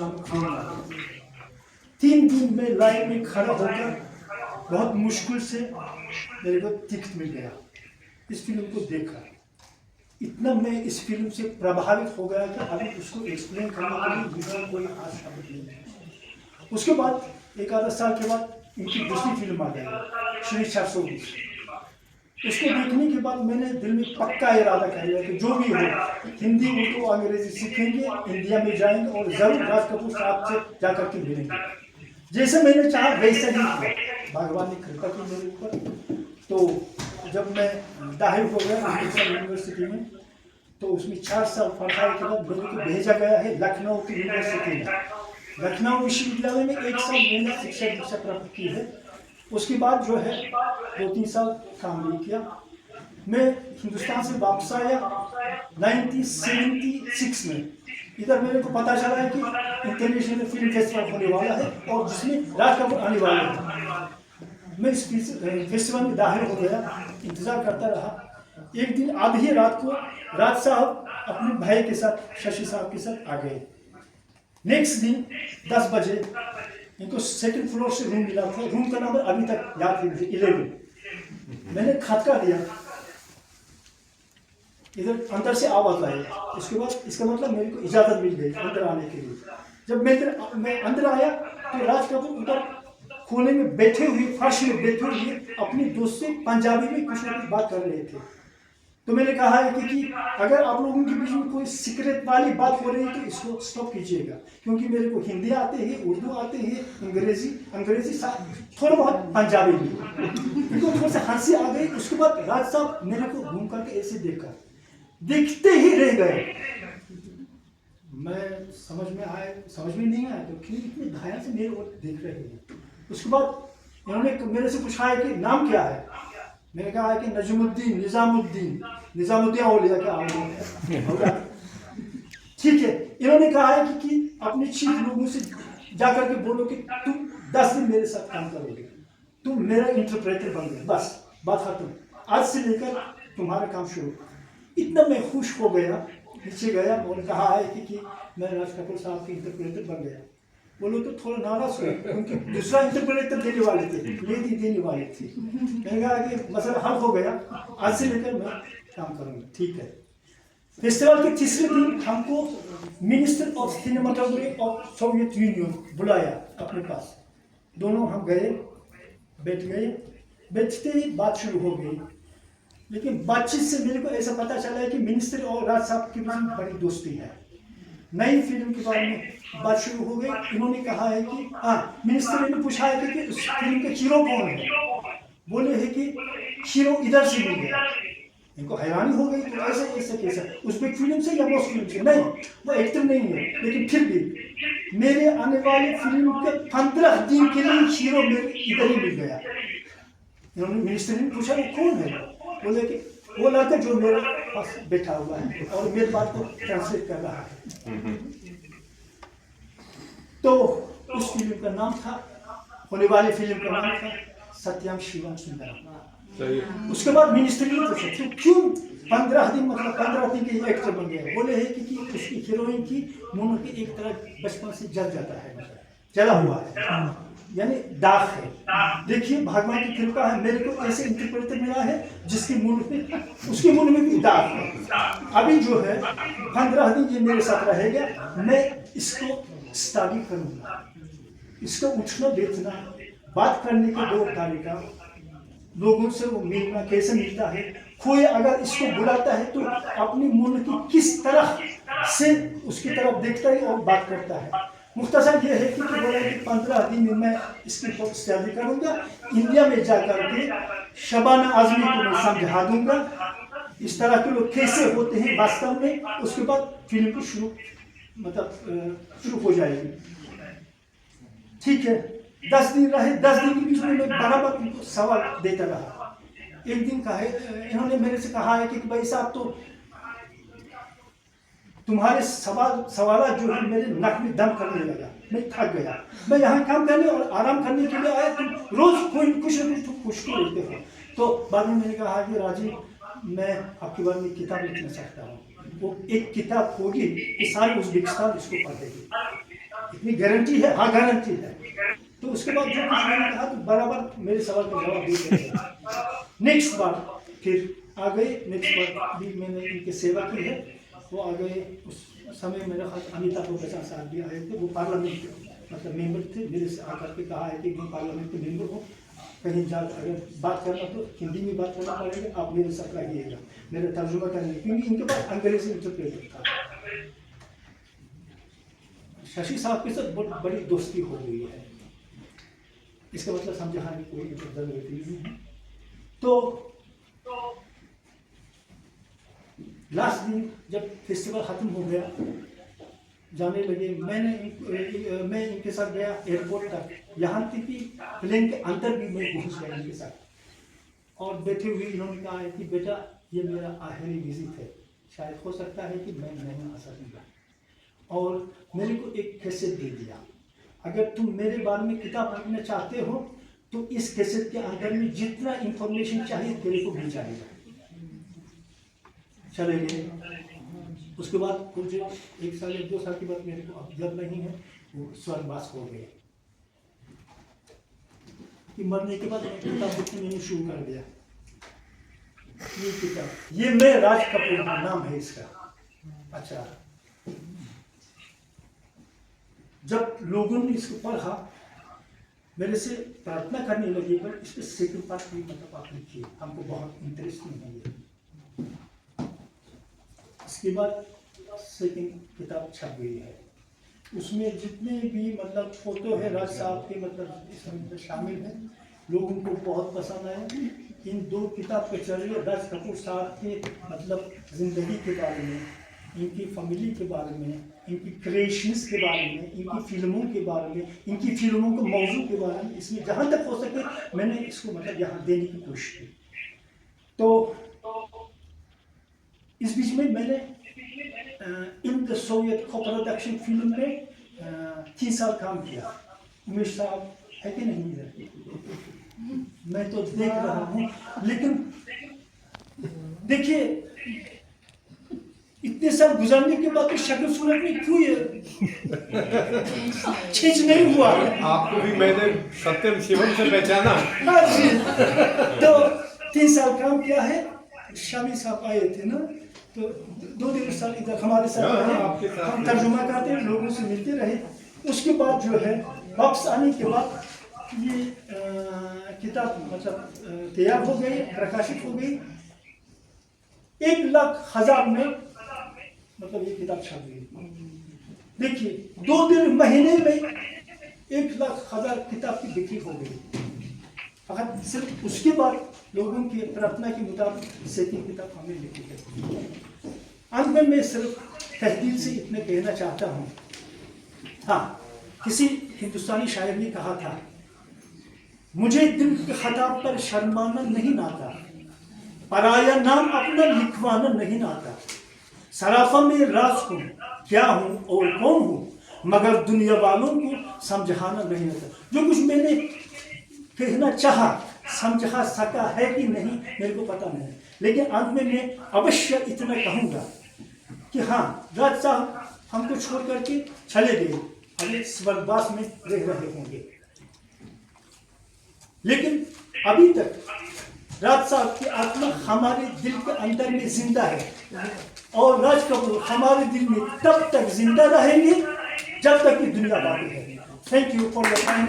नाम खान। 3 दिन में लाइन में खड़ा होकर बहुत मुश्किल से मेरे को टिकट मिल गया। इस फिल्म को देखा, इतना मैं इस फिल्म से प्रभावित हो गया कि अभी उसको एक्सप्लेन करने के लिए मेरा कोई खास शब्द नहीं है। उसके बाद एक आधा साल के बाद इनकी दूसरी फिल्म आ गई श्री 420। उसको देखने के बाद मैंने दिल में पक्का इरादा कर लिया कि जो भी हो, हिंदी उर्दू अंग्रेजी सीखेंगे, इंडिया में जाएंगे और जरूर राज कपूर साहब से जाकर के मिलेंगे। जैसे मैंने चाहा वैसा ही हुआ, भगवान ने कृपा की मेरे ऊपर। तो जब मैं दाखिल हो गया यूनिवर्सिटी में, तो उसमें 4 साल पढ़ाई के बाद मेरे को भेजा गया है लखनऊ की यूनिवर्सिटी में। लखनऊ विश्वविद्यालय में 1 साल मैंने शिक्षा प्राप्त की है। उसके बाद जो है 2-3 साल काम नहीं किया। मैं हिंदुस्तान से वापस आया 1976 में। इधर मेरे को पता चला है कि इंटरनेशनल फिल्म फेस्टिवल होने वाला है और जिसमें राज कपूर आने वाले हैं। मैं इस फेस्टिवल में दाखिल हो गया, इंतजार करता रहा। एक दिन आधी रात को राज साहब अपने भाई के साथ, शशि साहब के साथ आ गए। नेक्स्ट दिन 10 बजे इनको 2nd फ्लोर से रूम मिला था। रूम का नंबर अभी तक याद है मुझे, 11। मैंने खटका दिया, इधर अंदर से आवाज आई। उसके बाद इसका मतलब मेरे को इजाजत मिल गई अंदर आने के लिए। जब मैं अंदर आया तो राज कपूर उधर कोने में बैठे हुए, फर्श में बैठे हुए अपने दोस्त से पंजाबी में कुछ ना कुछ बात कर रहे थे। तो मैंने कहा है कि अगर आप लोगों के बीच में कोई सीक्रेट वाली बात हो रही है तो इसको स्टॉप कीजिएगा, क्योंकि मेरे को हिंदी आते हैं, उर्दू आते हैं, अंग्रेजी थोड़ा बहुत पंजाबी भी। इनको थोड़ा सा हंसी आ गई। उसके बाद राज साहब मेरे को घूम करके ऐसे देखा, देखते ही रह गए। मैं समझ में नहीं आया तो क्यों इतने ध्यान से मेरे ओर देख रहे हैं। उसके बाद इन्होंने मेरे से पूछा है कि नाम क्या है। मैंने कहा है कि निजामुद्दीन औलिया क्या होगा। ठीक है, इन्होंने कहा है कि अपने चीफ लोगों से जाकर के बोलो कि तुम 10 दिन मेरे साथ काम करोगे, तुम मेरा इंटरप्रेटर बन गए, बस बात खत्म, आज से लेकर तुम्हारा काम शुरू। इतना मैं खुश हो गया, नीचे गया और कहा है कि मैं राज कपूर साहब के इंटरप्रेटर बन गया। वो लोग तो थोड़ा नाराज हुए, उनके दूसरा इंटरप्रेटर देने वाले थे, ये देने वाले थे। मैंने कहा कि मसला हल हो गया, आज से लेकर मैं काम करूँगा। ठीक है। फेस्टिवल के तीसरे दिन हमको minister of cinematography of Soviet union बुलाया अपने पास। दोनों हम गए, बैठ गए। बैठते ही बात शुरू हो गई, लेकिन बातचीत से मेरे को ऐसा पता चला है कि मिनिस्टर और राज साहब के बीच में बड़ी दोस्ती है। नई फिल्म के बारे में बात शुरू हो गई। इन्होंने कहा है कि मिनिस्टर ने पूछा है कि उस फिल्म के हीरो कौन है। बोले है कि हीरो इधर से मिल गया। इनको हैरानी हो गई, तो ऐसा कैसा, उज़्बेक फिल्म से या मोस्ट फिल्म से? नहीं, वो एक्टर नहीं है, लेकिन फिर भी मेरे आने वाली फिल्म के 15 दिन के लिए हीरो मेरे इधर ही मिल गया। इन्होंने मिनिस्टर ने पूछा वो कौन है। बोले कि वो लड़का जो मेरे पास बैठा हुआ है और मेरी बात को ट्रांसलेट कर रहा है। तो उस फिल्म का नाम था, होने वाली फिल्म का नाम था सत्यम शिवम सुंदरम। उसके बाद मिनिस्टर ने पूछा तो क्यों 15 दिन, मतलब 15 दिन के एक्टर बन गया। बोले है कि उसकी हीरोइन की मुंह की एक तरह बचपन से जल जाता है, जला हुआ है, यानी दाग है। देखिए भगवान की कृपा है, मेरे को ऐसे इंटरप्रेटर मिला है जिसके मुंह में, उसके मुंह में भी दाग है। अभी जो है 15 दिन ये मेरे साथ रहेगा। मैं इसको स्टडी करूंगा, इसको उठना बैठना, बात करने का 2 तरीका, लोगों से वो मिलना कैसे मिलता है, कोई अगर इसको बुलाता है तो अपनी मुंह की किस तरह से उसकी तरफ देखता है और बात करता है। मुख्तसर ये है कि बोला कि 15 दिन में मैं इसकी स्टडी करूंगा, इंडिया में जाकर के शबाना आजमी को मैं समझा दूंगा इस तरह के लोग कैसे होते हैं वास्तव में। उसके बाद फिल्म की शुरू हो जाएगी। ठीक है, 10 दिन रहे। 10 दिन के बीच में मैं बराबर उनको सवाल देता रहा। एक दिन इन्होंने मेरे से कहा है कि भाई साहब, तो तुम्हारे सवाल जो है मेरे नक में दम करने लगा, मैं थक गया। मैं यहाँ काम करने और आराम करने के लिए आया, तुम रोज कोई कुछ न कुछ पूछते रहते हो। तो बाद में मैंने कहा कि राजीव, मैं आपके बारे में किताब लिखना चाहता हूँ। वो एक किताब होगी कि सारे उज़्बेकिस्तान इसको पढ़ेगी। ये गारंटी है? हाँ गारंटी है। तो उसके बाद जो कुछ मैंने कहा तो बराबर मेरे सवाल का जवाब दे दिया। नेक्स्ट बार फिर आ गए, नेक्स्ट बार भी मैंने इनकी सेवा की है। वो आ गए, उस समय मेरे ख्याल अमिताभ बच्चन साहब भी आए थे, वो पार्लियामेंट के मतलब मेंबर थे। मेरे से आकर के कहा है कि मैं पार्लियामेंट के मेंबर हूँ, कहीं जा अगर बात करना तो हिंदी में बात करना पड़ेगा, आप मेरे साथ रहिएगा, मेरा तर्जुमा करने, क्योंकि इनके पास अंग्रेजी इंटरप्रेटर था। शशि साहब के साथ बहुत बड़ी दोस्ती हो गई है, इसका मतलब समझाने की कोई जरूरत नहीं है। तो लास्ट दिन जब फेस्टिवल खत्म हो गया, जाने लगे, मैं इनके साथ गया एयरपोर्ट तक, यहाँ तक कि प्लेन के अंदर भी मैं घुस गया इनके साथ। और बैठे हुए इन्होंने कहा है कि बेटा ये मेरा आखिरी विजिट है, शायद हो सकता है कि मैं नहीं आ सकूँगा। और मेरे को एक कैसेट दे दिया, अगर तुम मेरे बारे में किताब पढ़ना चाहते हो तो इस कैसेट के अंदर में जितना इंफॉर्मेशन चाहिए तेरे को मिल जाएगा। चले गए। उसके बाद कुछ 1 साल या 2 साल के बाद मेरे को अब जब नहीं है, वो स्वर्गवास हो गए। कि मरने के बाद किताब लिखने मैंने शुरू कर दिया। ये किताब, ये मैं राज कपूर का नाम है इसका। अच्छा, जब लोगों ने इसको पढ़ा, मेरे से प्रार्थना करने लगे, पर इस पर सेकंड पार्ट भी मतलब आप लिखिए, हमको बहुत इंटरेस्टिंग है ये। इसके बाद सेकंड किताब छप गई है, उसमें जितने भी मतलब फोटो है राज साहब के मतलब इसमें शामिल है, लोगों को बहुत पसंद आया। इन 2 किताब के जरिए राज कपूर साहब के मतलब जिंदगी के बारे में, इनकी फैमिली के बारे में, इनकी क्रिएशंस के बारे में, इनकी फिल्मों के बारे में, इनकी फिल्मों के मौजू के बारे में, इसमें जहाँ तक हो सके मैंने इसको मतलब यहाँ देने की कोशिश की। तो इस बीच में मैंने इन द सोवियत को-प्रोडक्शन फिल्म में 3 साल काम किया। उमेश साहब है कि नहीं है? मैं तो देख रहा हूँ, लेकिन देखिए इतने साल गुजारने के बाद तो शक्ल सूरत में क्यों चेंज नहीं हुआ? आपको भी मैंने सत्यम शिवम से पहचाना। तो 3 साल काम किया है। शामी साहब आए थे ना, तो 2-3 साल इधर हमारे साथ रहे, हम तर्जुमा करते लोगों से मिलते रहे। उसके बाद जो है वापस आने के बाद ये किताब मतलब तैयार हो गई, प्रकाशित हो गई। 1,00,000 में मतलब ये किताब छप गई। देखिए 2 महीने में 1,00,000 किताब की बिक्री हो गई। फकत सिर्फ उसके बाद लोगों की प्रार्थना के मुताबिक सेकंड किताब हमें लिखी है। अंत में मैं सिर्फ तहदील से इतने कहना चाहता हूँ। हाँ, किसी हिंदुस्तानी शायर ने कहा था, मुझे दिल के खताब पर शर्माना नहीं नाता, पराया नाम अपना लिखवाना नहीं नाता, सराफा में राज हूँ, क्या हूँ और कौन हूँ, मगर दुनिया वालों को समझाना नहीं आता। जो कुछ मैंने कहना चाहा समझा सका है कि नहीं मेरे को पता नहीं, लेकिन अंत में मैं अवश्य इतना कहूँगा कि हाँ, राज साहब हमको छोड़ करके चले गए, अभी स्वर्गवास में रह रहे होंगे, लेकिन अभी तक राज साहब की आत्मा हमारे दिल के अंदर में जिंदा है, और राज कपूर हमारे दिल में तब तक जिंदा रहेंगे जब तक कि दुनिया बाकी है। Thank you for your time.